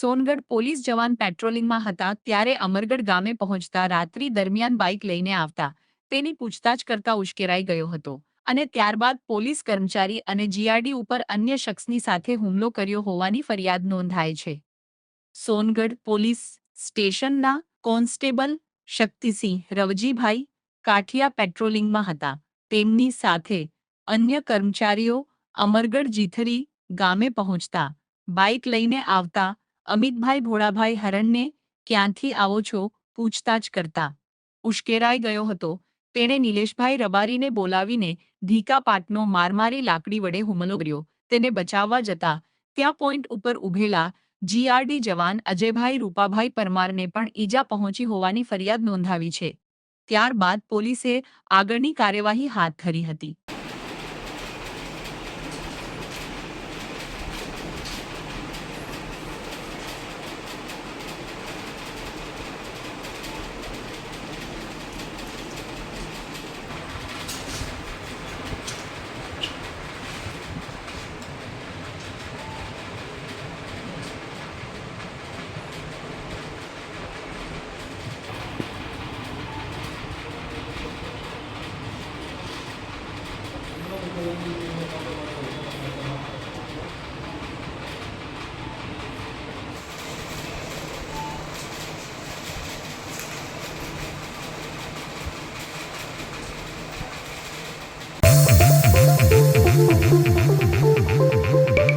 Songadh police જવાન પેટ્રોલિંગમાં હતા ત્યારે અમરગઢ ગામે પહોંચતા રાત્રિ દરમિયાન બાઇક લઈને આવતા તેની પૂછતાછ કરતા ઉશ્કેરાઈ ગયો હતો અને ત્યારબાદ પોલીસ કર્મચારી અને જીઆરડી ઉપર અન્ય શખ્સની સાથે હુમલો કર્યો હોવાની ફરિયાદ નોંધાઈ છે. સોનગઢ પોલીસ સ્ટેશનના કોન્સ્ટેબલ શક્તિસિંહ રવજીભાઈ કાઠિયા પેટ્રોલિંગમાં હતા. તેમની સાથે અન્ય કર્મચારીઓ અમરગઢ જીથરી ગામે પહોંચતા બાઇક લઈને આવતા અમિતભાઈ ભોળાભાઈ હરણને ક્યાંથી આવો છો પૂછતાછ કરતા ઉશ્કેરાઈ ગયો હતો. તેણે નિલેશભાઈ રબારીને બોલાવીને ધીકા પાટનો માર મારી લાકડી વડે હુમલો કર્યો. તેને બચાવવા જતા ત્યાં પોઈન્ટ ઉપર ઉભેલા જીઆરડી જવાન અજયભાઈ રૂપાભાઈ પરમારને પણ ઈજા પહોંચી હોવાની ફરિયાદ નોંધાવી છે. ત્યારબાદ પોલીસે આગળની કાર્યવાહી હાથ ધરી હતી.